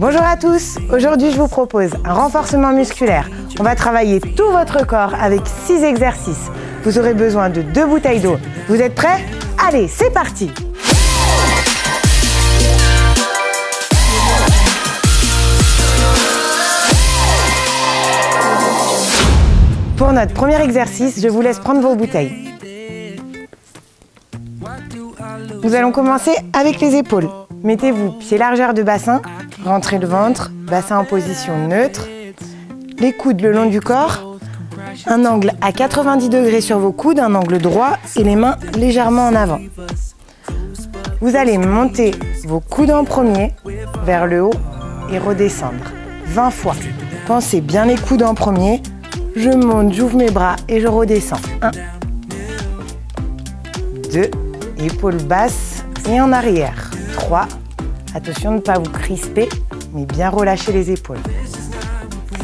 Bonjour à tous, aujourd'hui je vous propose un renforcement musculaire. On va travailler tout votre corps avec 6 exercices. Vous aurez besoin de 2 bouteilles d'eau. Vous êtes prêts? Allez, c'est parti! Pour notre premier exercice, je vous laisse prendre vos bouteilles. Nous allons commencer avec les épaules. Mettez-vous pied largeur de bassin, rentrez le ventre, bassin en position neutre, les coudes le long du corps, un angle à 90 degrés sur vos coudes, un angle droit et les mains légèrement en avant. Vous allez monter vos coudes en premier vers le haut et redescendre 20 fois. Pensez bien les coudes en premier. Je monte, j'ouvre mes bras et je redescends. 1, 2, épaules basses et en arrière. 3, attention de ne pas vous crisper, mais bien relâcher les épaules.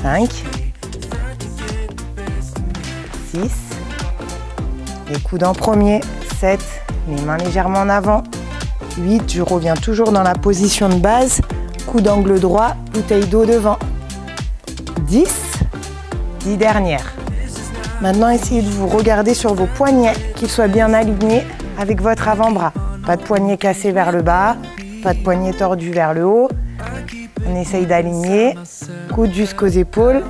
5, 6, les coudes en premier. 7, les mains légèrement en avant. 8, je reviens toujours dans la position de base. Coude angle droit, bouteille d'eau devant. 10 dernières. Maintenant, essayez de vous regarder sur vos poignets, qu'ils soient bien alignés avec votre avant-bras. Pas de poignet cassé vers le bas, pas de poignet tordu vers le haut. On essaye d'aligner, coudes jusqu'aux épaules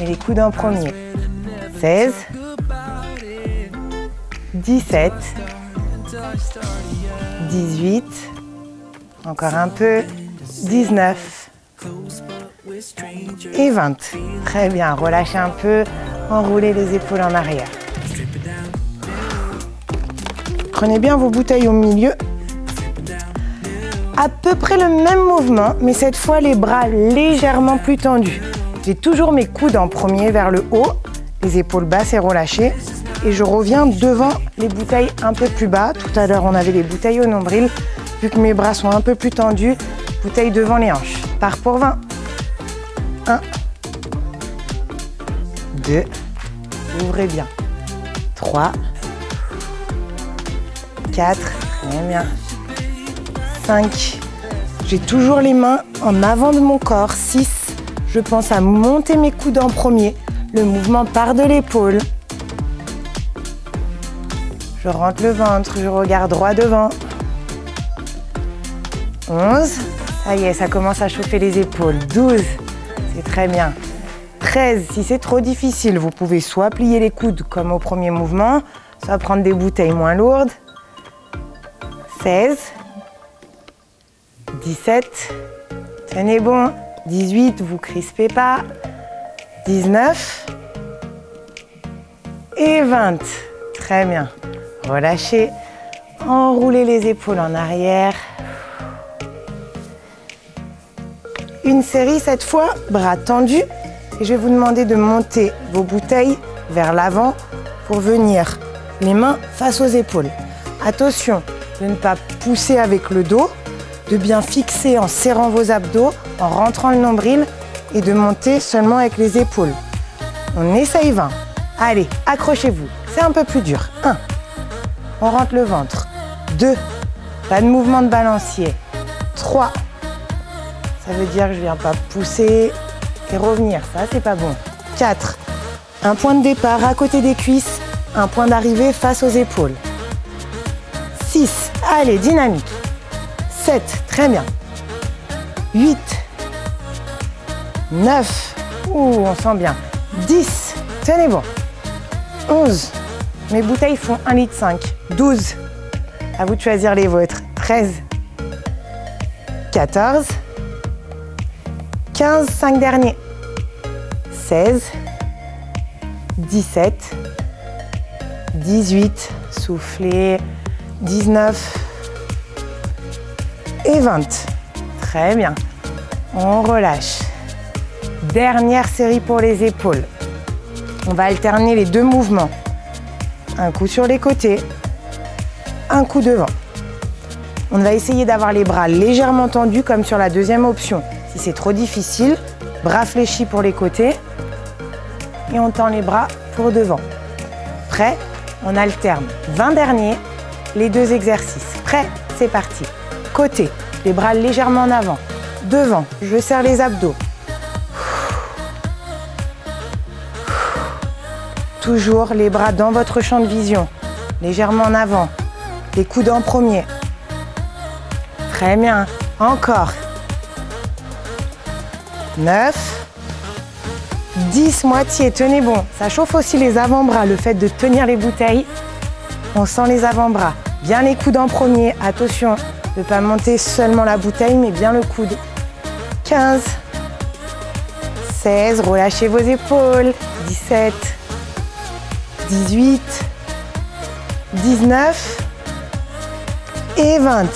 et les coudes en premier. 16, 17, 18, encore un peu, 19, et 20. Très bien, relâchez un peu, enroulez les épaules en arrière. Prenez bien vos bouteilles au milieu. À peu près le même mouvement, mais cette fois les bras légèrement plus tendus. J'ai toujours mes coudes en premier vers le haut, les épaules basses et relâchées. Et je reviens devant les bouteilles un peu plus bas. Tout à l'heure, on avait les bouteilles au nombril. Vu que mes bras sont un peu plus tendus, bouteilles devant les hanches. Part pour 20. 1, 2, ouvrez bien. 3, 4, très bien. 5, j'ai toujours les mains en avant de mon corps. 6, je pense à monter mes coudes en premier. Le mouvement part de l'épaule. Je rentre le ventre, je regarde droit devant. 11, ça y est, ça commence à chauffer les épaules. 12, c'est très bien. 13, si c'est trop difficile, vous pouvez soit plier les coudes comme au premier mouvement, soit prendre des bouteilles moins lourdes. 16, 17, tenez bon. 18, vous crispez pas. 19 et 20. Très bien. Relâchez, enroulez les épaules en arrière. Une série cette fois, bras tendus. Et je vais vous demander de monter vos bouteilles vers l'avant pour venir les mains face aux épaules. Attention de ne pas pousser avec le dos, de bien fixer en serrant vos abdos, en rentrant le nombril et de monter seulement avec les épaules. On essaye 20. Allez, accrochez-vous. C'est un peu plus dur. 1. On rentre le ventre. 2. Pas de mouvement de balancier. 3. Ça veut dire que je ne viens pas pousser et revenir. Ça, c'est pas bon. 4. Un point de départ à côté des cuisses. Un point d'arrivée face aux épaules. 6. Allez, dynamique. 7. Très bien. 8. 9. Ouh, on sent bien. 10. Tenez bon. 11. Mes bouteilles font 1,5 litre. 12. À vous de choisir les vôtres. 13. 14. 15, 5 derniers. 16. 17. 18. Soufflez. 19. Et 20. Très bien. On relâche. Dernière série pour les épaules. On va alterner les 2 mouvements. Un coup sur les côtés, un coup devant. On va essayer d'avoir les bras légèrement tendus comme sur la deuxième option. Si c'est trop difficile, bras fléchis pour les côtés et on tend les bras pour devant. Prêt? On alterne 20 derniers, les 2 exercices. Prêt? C'est parti. Côté, les bras légèrement en avant. devant. Je serre les abdos. Toujours les bras dans votre champ de vision. Légèrement en avant. Les coudes en premier. Très bien. Encore. 9. 10, moitié. Tenez bon. Ça chauffe aussi les avant-bras. Le fait de tenir les bouteilles. On sent les avant-bras. Bien les coudes en premier. Attention de ne pas monter seulement la bouteille, mais bien le coude. 15. 16. Relâchez vos épaules. 17. 18. 19. Et 20.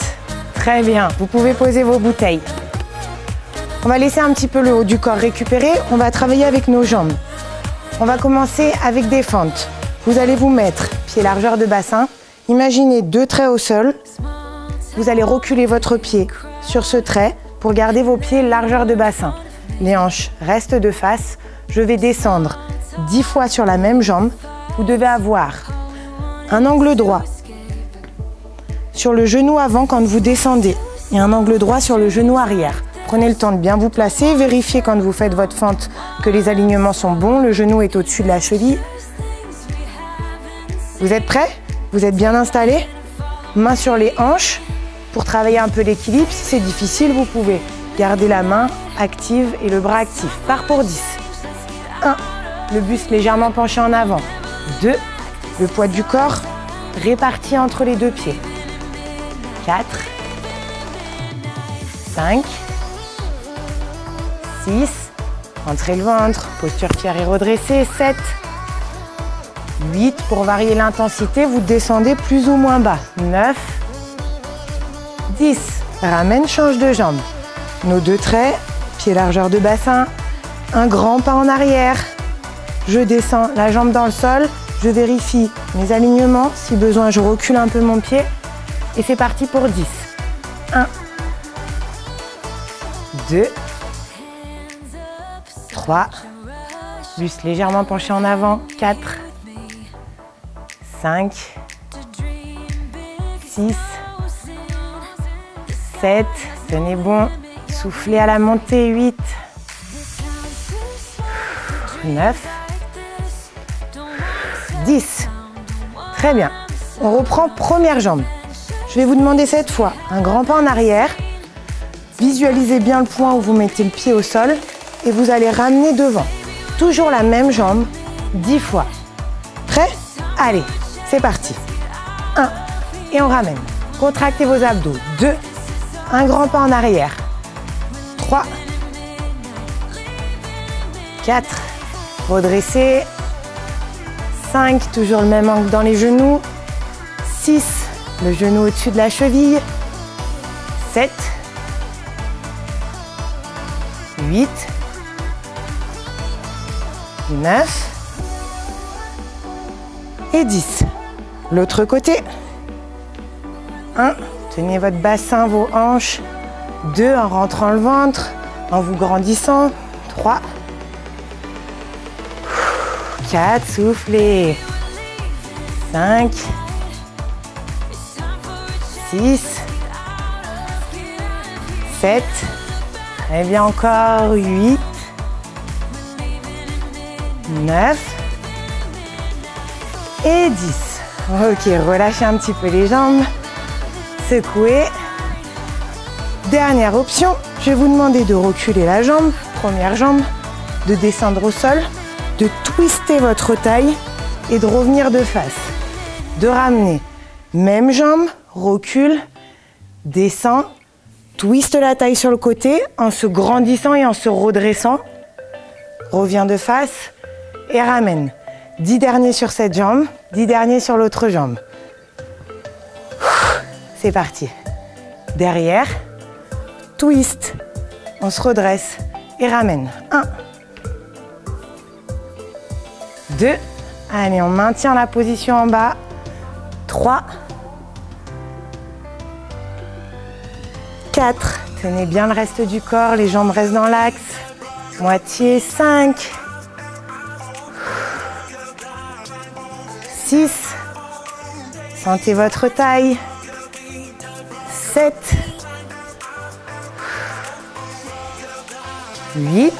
Très bien. Vous pouvez poser vos bouteilles. On va laisser un petit peu le haut du corps récupérer. On va travailler avec nos jambes. On va commencer avec des fentes. Vous allez vous mettre pied largeur de bassin. Imaginez 2 traits au sol. Vous allez reculer votre pied sur ce trait pour garder vos pieds largeur de bassin. Les hanches restent de face. Je vais descendre 10 fois sur la même jambe. Vous devez avoir un angle droit sur le genou avant quand vous descendez et un angle droit sur le genou arrière. Prenez le temps de bien vous placer. Vérifiez quand vous faites votre fente que les alignements sont bons. Le genou est au-dessus de la cheville. Vous êtes prêts? Vous êtes bien installés? Main sur les hanches pour travailler un peu l'équilibre. Si c'est difficile, vous pouvez garder la main active et le bras actif. Part pour 10. 1. Le buste légèrement penché en avant. 2. Le poids du corps réparti entre les deux pieds. 4. 5. 6. Entrez le ventre. Posture fière et redressée. 7. 8. Pour varier l'intensité, vous descendez plus ou moins bas. 9. 10. Ramène, change de jambe. Nos 2 traits. Pied largeur de bassin. Un grand pas en arrière. Je descends la jambe dans le sol. Je vérifie mes alignements. Si besoin, je recule un peu mon pied. Et c'est parti pour 10. 1. 2. 3. Buste légèrement penché en avant. 4. 5. 6. 7. Tenez bon. Soufflez à la montée. 8. 9. 10. Très bien. On reprend première jambe. Je vais vous demander cette fois un grand pas en arrière. Visualisez bien le point où vous mettez le pied au sol et vous allez ramener devant. Toujours la même jambe, 10 fois. Prêt? Allez, c'est parti. 1. Et on ramène. Contractez vos abdos. 2. Un grand pas en arrière. 3. 4. Redressez. 5. Toujours le même angle dans les genoux. 6. Le genou au-dessus de la cheville. 7. 8. 9. Et 10. L'autre côté. 1. Tenez votre bassin, vos hanches. 2. En rentrant le ventre, en vous grandissant. 3. 4. Soufflez. 5. 6. 7. Très bien encore. 8. 9. Et 10. Ok, relâchez un petit peu les jambes. Secouez. Dernière option, je vais vous demander de reculer la jambe, première jambe, de descendre au sol, de twister votre taille et de revenir de face. De ramener. Même jambe, recule, descend, twiste la taille sur le côté en se grandissant et en se redressant. Reviens de face et ramène. 10 derniers sur cette jambe, 10 derniers sur l'autre jambe. C'est parti. Derrière, twist, on se redresse et ramène. 1, 2, allez, on maintient la position en bas. 3, 4, tenez bien le reste du corps, les jambes restent dans l'axe. Moitié, 5, 6, sentez votre taille. 7, 8,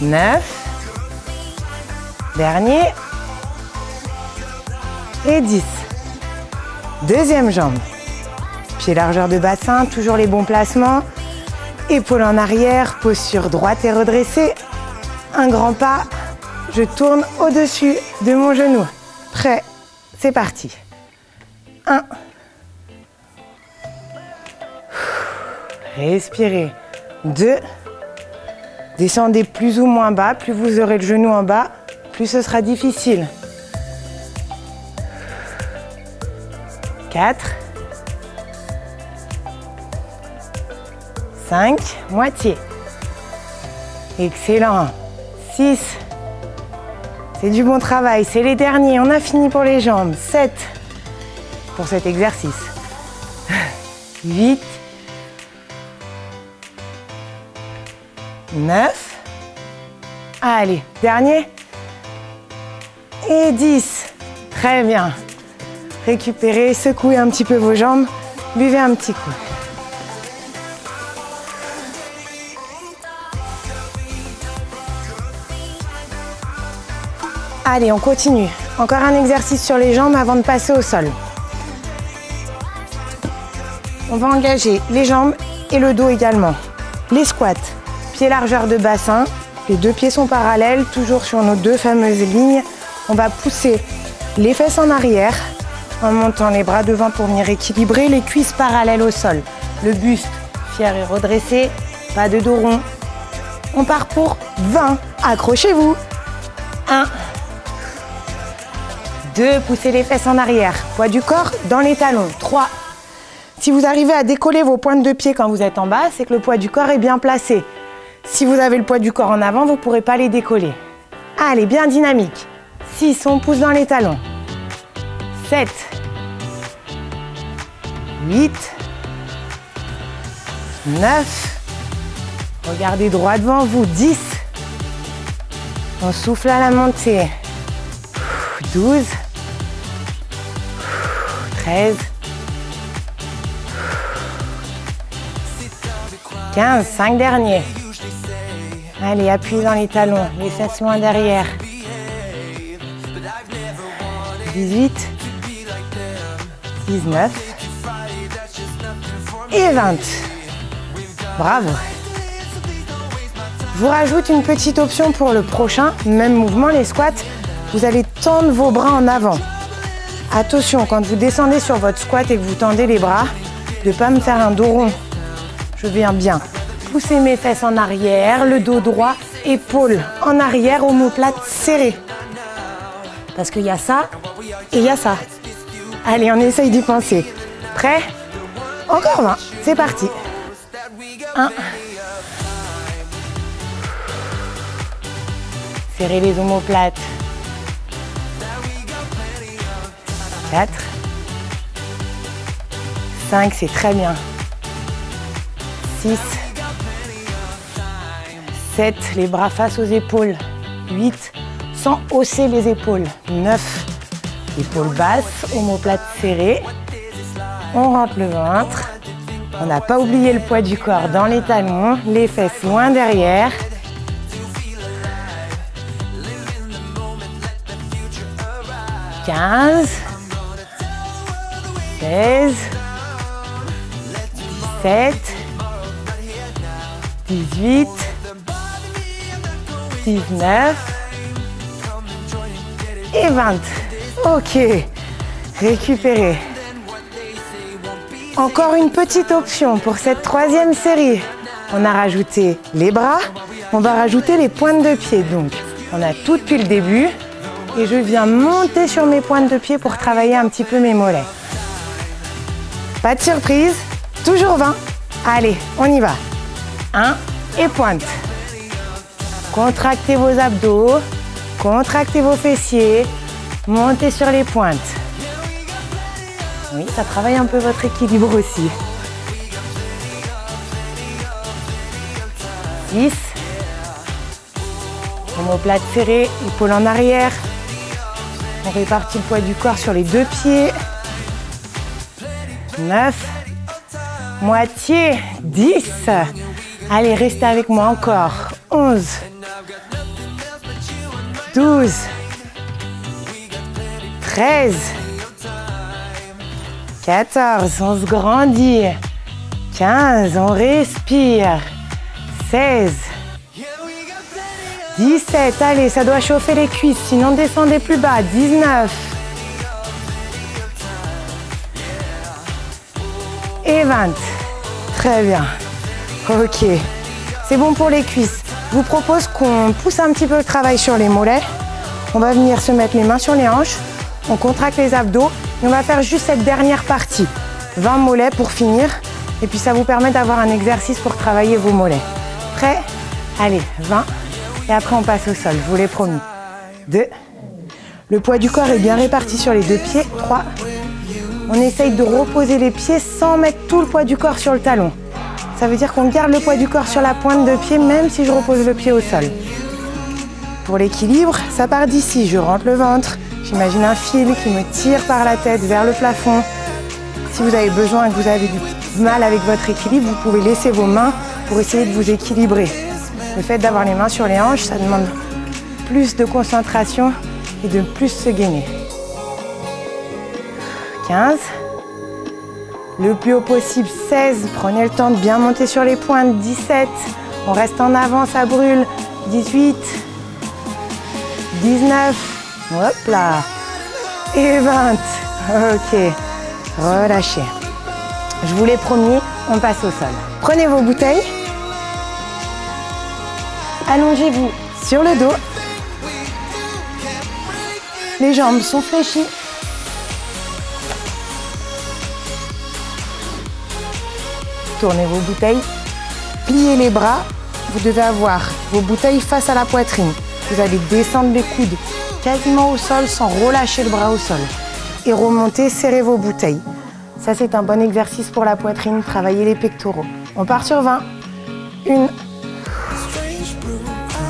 9, dernier, et 10. Deuxième jambe. Pied largeur de bassin, toujours les bons placements. Épaules en arrière, posture droite et redressée. Un grand pas, je tourne au-dessus de mon genou. Prêt, c'est parti. 1. Respirez. 2. Descendez plus ou moins bas, plus vous aurez le genou en bas, plus ce sera difficile. 4. 5, moitié. Excellent. 6. C'est du bon travail, c'est les derniers. On a fini pour les jambes. 7 pour cet exercice. 8. 9. Allez, dernier. Et 10. Très bien. Récupérez, secouez un petit peu vos jambes. Buvez un petit coup. Allez, on continue. Encore un exercice sur les jambes avant de passer au sol. On va engager les jambes et le dos également. Les squats, pied largeur de bassin. Les deux pieds sont parallèles, toujours sur nos deux fameuses lignes. On va pousser les fesses en arrière en montant les bras devant pour venir équilibrer les cuisses parallèles au sol. Le buste fier et redressé, pas de dos rond. On part pour 20. Accrochez-vous. 1. 2, poussez les fesses en arrière. Poids du corps dans les talons. 3. Si vous arrivez à décoller vos pointes de pied quand vous êtes en bas, c'est que le poids du corps est bien placé. Si vous avez le poids du corps en avant, vous ne pourrez pas les décoller. Allez, bien dynamique. 6, on pousse dans les talons. 7. 8. 9. Regardez droit devant vous. 10. On souffle à la montée. 12. 13, 15, 5 derniers. Allez, appuyez dans les talons, les fesses loin derrière. 18, 19 et 20. Bravo. Je vous rajoute une petite option pour le prochain, même mouvement, les squats. Vous allez tendre vos bras en avant. Attention, quand vous descendez sur votre squat et que vous tendez les bras, de ne pas me faire un dos rond. Je viens bien. Poussez mes fesses en arrière, le dos droit, épaules en arrière, omoplate serrée. Parce qu'il y a ça et il y a ça. Allez, on essaye d'y penser. Prêt? Encore 20. C'est parti. 1. Serrez les omoplates. 4, 5, c'est très bien. 6, 7, les bras face aux épaules. 8, sans hausser les épaules. 9, épaules basses, omoplate serrée. On rentre le ventre. On n'a pas oublié le poids du corps dans les talons, les fesses loin derrière. 15, 16, 17, 18, 19 et 20. Ok, récupérez. Encore une petite option pour cette troisième série. On a rajouté les bras, on va rajouter les pointes de pied. Donc, on a tout depuis le début et je viens monter sur mes pointes de pied pour travailler un petit peu mes mollets. Pas de surprise, toujours 20. Allez, on y va. 1 et pointe. Contractez vos abdos, contractez vos fessiers, montez sur les pointes. Oui, ça travaille un peu votre équilibre aussi. 10. Omoplate serrée, épaules en arrière. On répartit le poids du corps sur les deux pieds. 9. Moitié, 10. Allez, restez avec moi encore. 11, 12, 13, 14, on se grandit. 15, on respire. 16, 17, allez, ça doit chauffer les cuisses, sinon descendez plus bas. 19 et 20. Très bien. Ok, c'est bon pour les cuisses. Je vous propose qu'on pousse un petit peu le travail sur les mollets. On va venir se mettre les mains sur les hanches. On contracte les abdos. Et on va faire juste cette dernière partie. 20 mollets pour finir. Et puis ça vous permet d'avoir un exercice pour travailler vos mollets. Prêt? Allez, 20. Et après on passe au sol, je vous l'ai promis. 2. Le poids du corps est bien réparti sur les deux pieds. 3. On essaye de reposer les pieds sans mettre tout le poids du corps sur le talon. Ça veut dire qu'on garde le poids du corps sur la pointe de pied, même si je repose le pied au sol. Pour l'équilibre, ça part d'ici. Je rentre le ventre. J'imagine un fil qui me tire par la tête vers le plafond. Si vous avez besoin et que vous avez du mal avec votre équilibre, vous pouvez laisser vos mains pour essayer de vous équilibrer. Le fait d'avoir les mains sur les hanches, ça demande plus de concentration et de plus se gainer. 15. Le plus haut possible, 16. Prenez le temps de bien monter sur les pointes. 17. On reste en avant, ça brûle. 18. 19. Hop là. Et 20. Ok. Relâchez. Je vous l'ai promis, on passe au sol. Prenez vos bouteilles. Allongez-vous sur le dos. Les jambes sont fléchies. Tournez vos bouteilles. Pliez les bras. Vous devez avoir vos bouteilles face à la poitrine. Vous allez descendre les coudes quasiment au sol sans relâcher le bras au sol. Et remonter, serrez vos bouteilles. Ça, c'est un bon exercice pour la poitrine. Travaillez les pectoraux. On part sur 20. 1,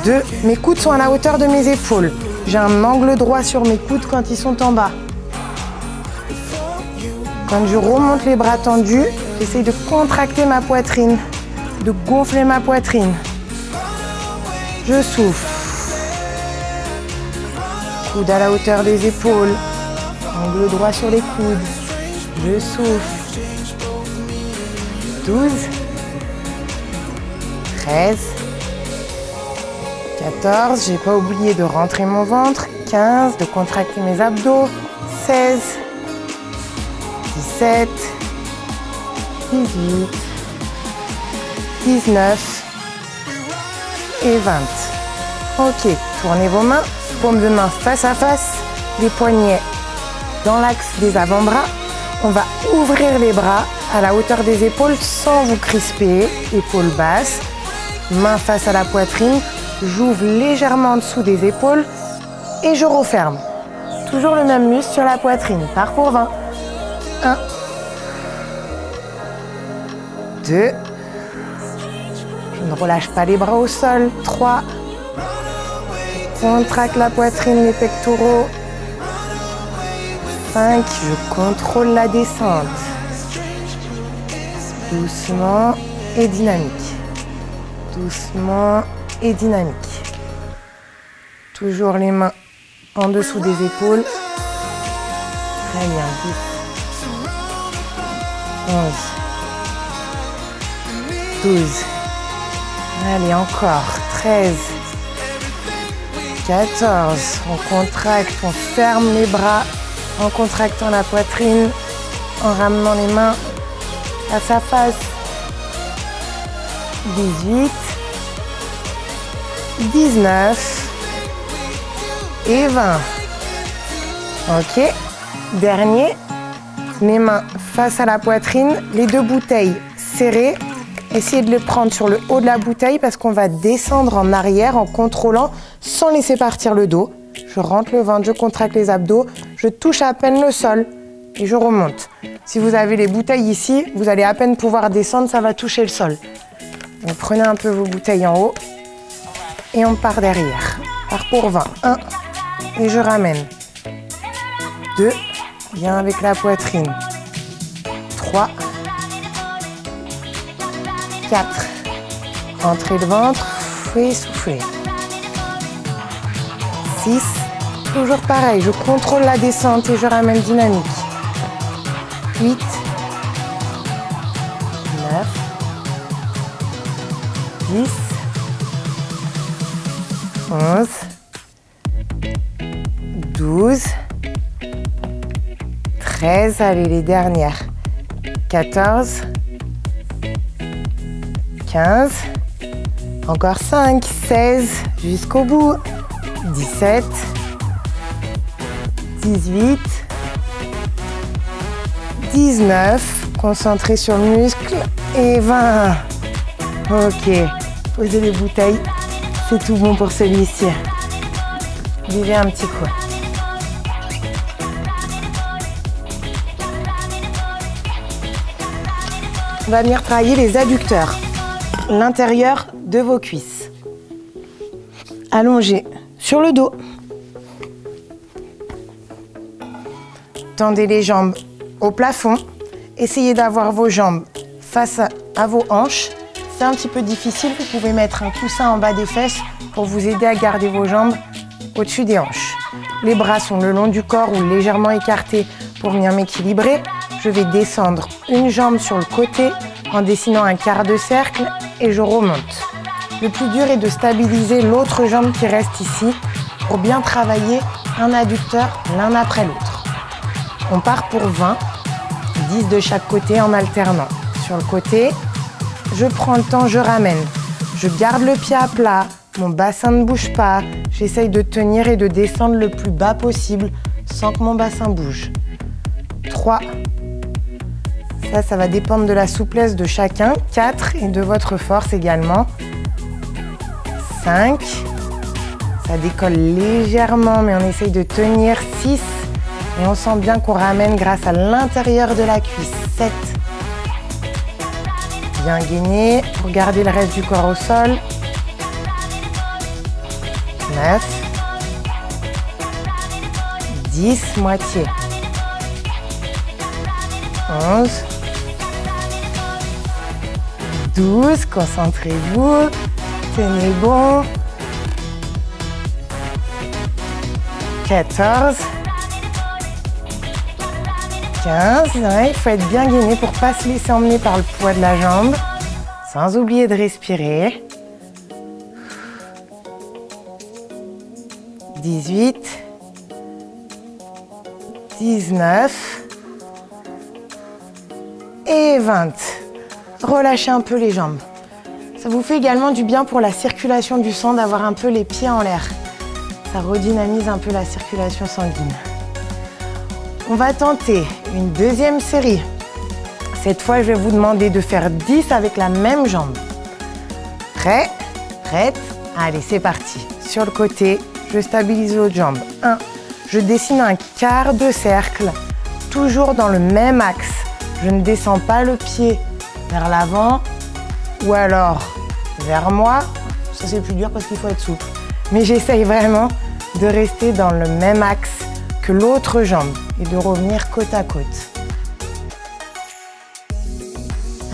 2. Mes coudes sont à la hauteur de mes épaules. J'ai un angle droit sur mes coudes quand ils sont en bas. Quand je remonte les bras tendus, j'essaye de contracter ma poitrine, de gonfler ma poitrine. Je souffle. Coude à la hauteur des épaules. Angle droit sur les coudes. Je souffle. 12. 13. 14. J'ai pas oublié de rentrer mon ventre. 15. De contracter mes abdos. 16. 17. 18. 19. Et 20. Ok. Tournez vos mains. Paume de main face à face. Les poignets dans l'axe des avant-bras. On va ouvrir les bras à la hauteur des épaules sans vous crisper. Épaules basses, main face à la poitrine. J'ouvre légèrement en dessous des épaules et je referme. Toujours le même muscle sur la poitrine. Part pour 20. 1. 2. Je ne relâche pas les bras au sol. 3. Je contracte la poitrine, les pectoraux. 5, je contrôle la descente. Doucement et dynamique. Doucement et dynamique. Toujours les mains en dessous des épaules. Très bien. 10. 11. 12. Allez, encore. 13. 14. On contracte, on ferme les bras. En contractant la poitrine, en ramenant les mains face à face. 18, 19 et 20. Ok. Dernier. Les mains face à la poitrine, les deux bouteilles serrées. Essayez de les prendre sur le haut de la bouteille parce qu'on va descendre en arrière en contrôlant sans laisser partir le dos. Je rentre le ventre, je contracte les abdos, je touche à peine le sol et je remonte. Si vous avez les bouteilles ici, vous allez à peine pouvoir descendre, ça va toucher le sol. Donc prenez un peu vos bouteilles en haut et on part derrière. Part pour 20. 1 et je ramène. 2, bien avec la poitrine. 3, 4. Rentrez le ventre et soufflez. 6. Toujours pareil, je contrôle la descente et je ramène dynamique. 8. 9. 10. 11. 12. 13. Allez, les dernières. 14. 15. Encore 5. 16. Jusqu'au bout. 17. 18. 19. Concentrez sur le muscle. Et 20. Ok. Posez les bouteilles. C'est tout bon pour celui-ci. Buvez un petit coup. On va venir travailler les adducteurs, l'intérieur de vos cuisses. Allongez sur le dos. Tendez les jambes au plafond. Essayez d'avoir vos jambes face à vos hanches. C'est un petit peu difficile, vous pouvez mettre un coussin en bas des fesses pour vous aider à garder vos jambes au-dessus des hanches. Les bras sont le long du corps ou légèrement écartés pour venir m'équilibrer. Je vais descendre une jambe sur le côté en dessinant un quart de cercle et je remonte. Le plus dur est de stabiliser l'autre jambe qui reste ici pour bien travailler un adducteur l'un après l'autre. On part pour 20, 10 de chaque côté en alternant. Sur le côté, je prends le temps, je ramène. Je garde le pied à plat, mon bassin ne bouge pas. J'essaye de tenir et de descendre le plus bas possible sans que mon bassin bouge. 3. Ça va dépendre de la souplesse de chacun. 4 et de votre force également. 5. Ça décolle légèrement, mais on essaye de tenir. 6. Et on sent bien qu'on ramène grâce à l'intérieur de la cuisse. 7. Bien gainé pour garder le reste du corps au sol. 9. 10, moitié. 11. 12, concentrez-vous. Tenez bon. 14. 15. Ouais, il faut être bien gainé pour ne pas se laisser emmener par le poids de la jambe. Sans oublier de respirer. 18. 19. Et 20. Relâchez un peu les jambes. Ça vous fait également du bien pour la circulation du sang d'avoir un peu les pieds en l'air. Ça redynamise un peu la circulation sanguine. On va tenter une deuxième série. Cette fois, je vais vous demander de faire 10 avec la même jambe. Prêt? Prête? Allez, c'est parti. Sur le côté, je stabilise l'autre jambe. 1. Je dessine un quart de cercle, toujours dans le même axe. Je ne descends pas le pied vers l'avant ou alors vers moi. Ça, c'est plus dur parce qu'il faut être souple. Mais j'essaye vraiment de rester dans le même axe que l'autre jambe et de revenir côte à côte.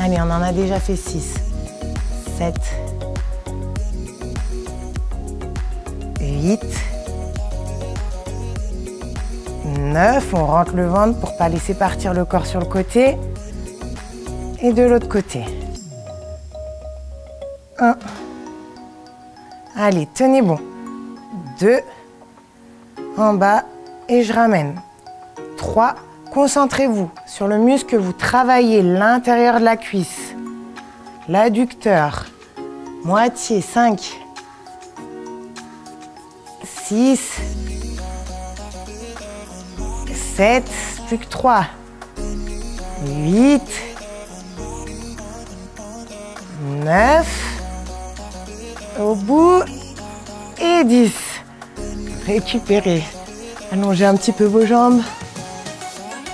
Allez, on en a déjà fait 6, 7, 8, 9. On rentre le ventre pour ne pas laisser partir le corps sur le côté. Et de l'autre côté. 1. Allez, tenez bon. 2. En bas et je ramène. 3. Concentrez-vous sur le muscle que vous travaillez, l'intérieur de la cuisse. L'adducteur. Moitié. 5. 6. 7. Plus que 3. 8. 9. Au bout. Et 10. Récupérez. Allongez un petit peu vos jambes.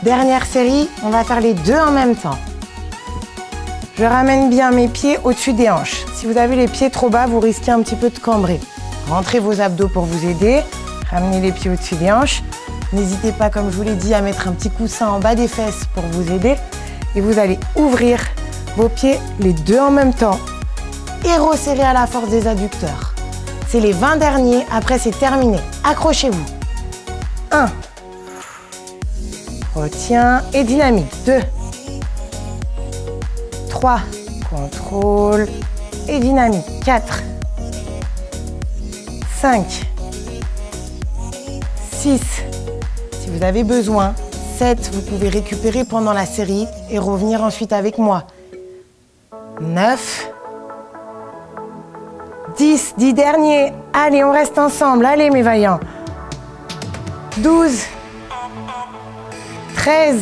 Dernière série, on va faire les deux en même temps. Je ramène bien mes pieds au-dessus des hanches. Si vous avez les pieds trop bas, vous risquez un petit peu de cambrer. Rentrez vos abdos pour vous aider. Ramenez les pieds au-dessus des hanches. N'hésitez pas, comme je vous l'ai dit, à mettre un petit coussin en bas des fesses pour vous aider. Et vous allez ouvrir vos pieds, les deux en même temps. Et resserrez à la force des adducteurs. C'est les 20 derniers, après c'est terminé. Accrochez-vous. 1. Retiens et dynamique. 2. 3. Contrôle et dynamique. 4. 5. 6. Si vous avez besoin, 7. Vous pouvez récupérer pendant la série et revenir ensuite avec moi. 9. 10. 10 derniers. Allez, on reste ensemble. Allez, mes vaillants. 12. 13.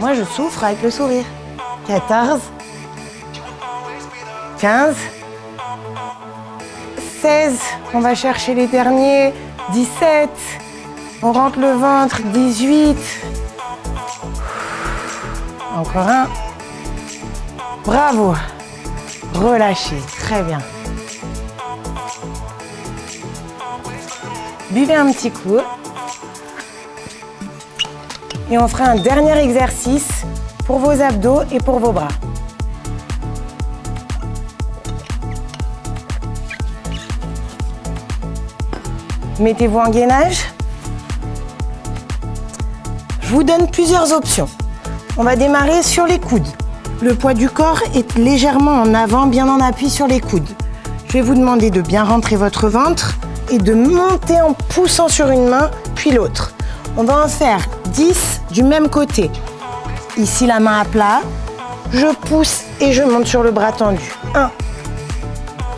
Moi, je souffre avec le sourire. 14. 15. 16. On va chercher les derniers. 17. On rentre le ventre. 18. Encore un. Bravo. Relâchez. Très bien. Buvez un petit coup. Et on fera un dernier exercice pour vos abdos et pour vos bras. Mettez-vous en gainage. Je vous donne plusieurs options. On va démarrer sur les coudes. Le poids du corps est légèrement en avant, bien en appui sur les coudes. Je vais vous demander de bien rentrer votre ventre et de monter en poussant sur une main, puis l'autre. On va en faire 10 du même côté. Ici, la main à plat. Je pousse et je monte sur le bras tendu. 1.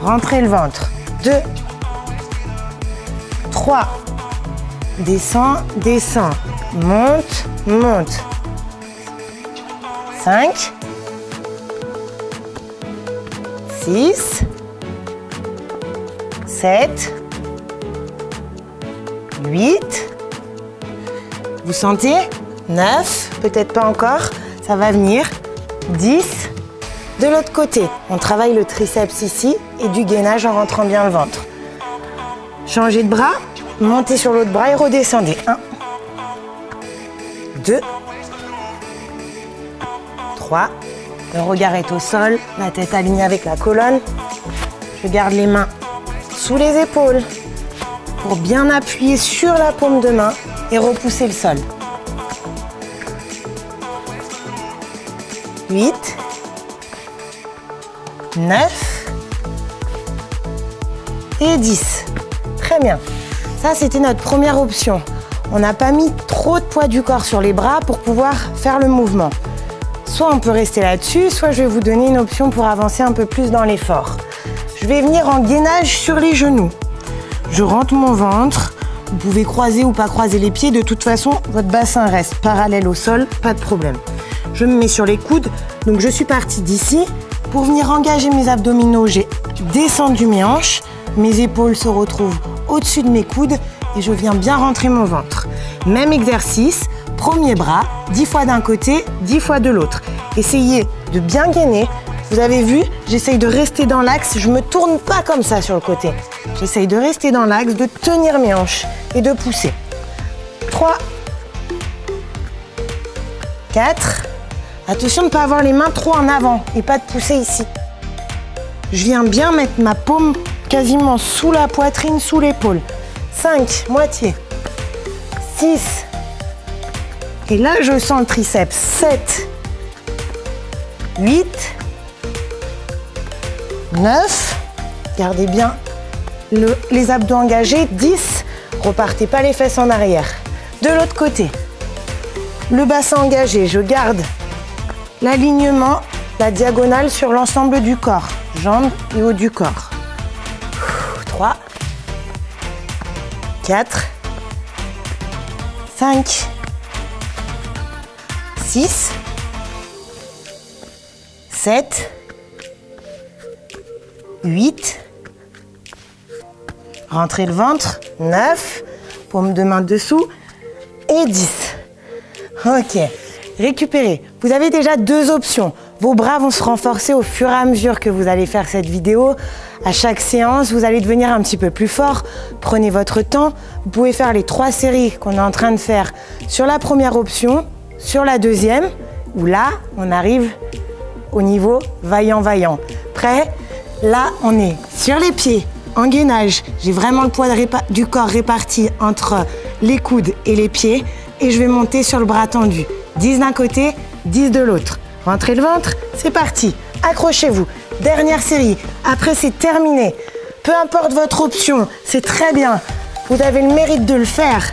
Rentrez le ventre. 2. 3. Descends, descends. Monte, monte. 5. 6. 7. 8. Vous sentez? 9. Peut-être pas encore. Ça va venir. 10. De l'autre côté, on travaille le triceps ici et du gainage en rentrant bien le ventre. Changez de bras, montez sur l'autre bras et redescendez. 1. 2. 3. Le regard est au sol, la tête alignée avec la colonne. Je garde les mains sous les épaules pour bien appuyer sur la paume de main et repousser le sol. 8. 9. Et 10. Très bien. Ça, c'était notre première option. On n'a pas mis trop de poids du corps sur les bras pour pouvoir faire le mouvement. Soit on peut rester là-dessus, soit je vais vous donner une option pour avancer un peu plus dans l'effort. Je vais venir en gainage sur les genoux. Je rentre mon ventre. Vous pouvez croiser ou pas croiser les pieds. De toute façon, votre bassin reste parallèle au sol, pas de problème. Je me mets sur les coudes. Donc, je suis partie d'ici. Pour venir engager mes abdominaux, j'ai descendu mes hanches. Mes épaules se retrouvent au-dessus de mes coudes et je viens bien rentrer mon ventre. Même exercice, premier bras, 10 fois d'un côté, 10 fois de l'autre. Essayez de bien gainer. Vous avez vu, j'essaye de rester dans l'axe, je ne me tourne pas comme ça sur le côté. J'essaye de rester dans l'axe, de tenir mes hanches et de pousser. 3, 4, attention de ne pas avoir les mains trop en avant et pas de pousser ici. Je viens bien mettre ma paume quasiment sous la poitrine, sous l'épaule. 5, moitié. 6. Et là, je sens le triceps. 7. 8. 9. Gardez bien les abdos engagés. 10. Repartez pas les fesses en arrière. De l'autre côté. Le bassin engagé. Je garde l'alignement, la diagonale sur l'ensemble du corps. Jambes et haut du corps. 3, 4, 5, 6, 7, 8, rentrez le ventre, 9, paume de main dessous et 10. Ok, récupérez. Vous avez déjà deux options. Vos bras vont se renforcer au fur et à mesure que vous allez faire cette vidéo. À chaque séance, vous allez devenir un petit peu plus fort. Prenez votre temps. Vous pouvez faire les 3 séries qu'on est en train de faire sur la première option, sur la deuxième, où là, on arrive au niveau vaillant. Prêt? Là, on est sur les pieds, en gainage. J'ai vraiment le poids du corps réparti entre les coudes et les pieds. Et je vais monter sur le bras tendu. 10 d'un côté, 10 de l'autre. Rentrez le ventre, c'est parti. Accrochez-vous. Dernière série. Après, c'est terminé. Peu importe votre option, c'est très bien. Vous avez le mérite de le faire.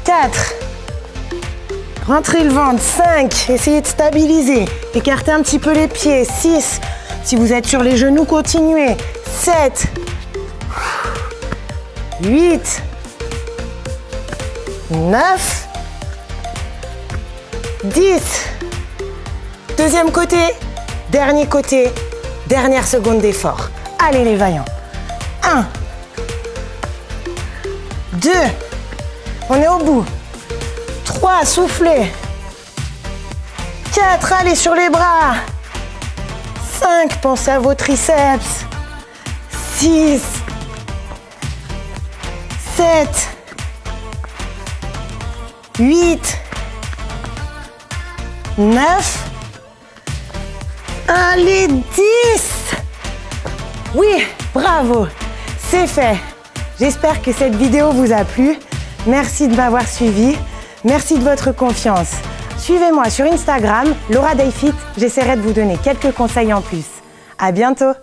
4. Rentrez le ventre. 5. Essayez de stabiliser. Écartez un petit peu les pieds. 6. Si vous êtes sur les genoux, continuez. 7. 8. 9. 10. Deuxième côté. Dernier côté. Dernière seconde d'effort. Allez les vaillants. 1. 2. On est au bout. 3. Soufflez. 4. Allez sur les bras. 5. Pensez à vos triceps. 6. 7. 8. 9. Allez, 10. Oui, bravo. C'est fait. J'espère que cette vidéo vous a plu. Merci de m'avoir suivi. Merci de votre confiance. Suivez-moi sur Instagram, Laura Day Fit. J'essaierai de vous donner quelques conseils en plus. À bientôt.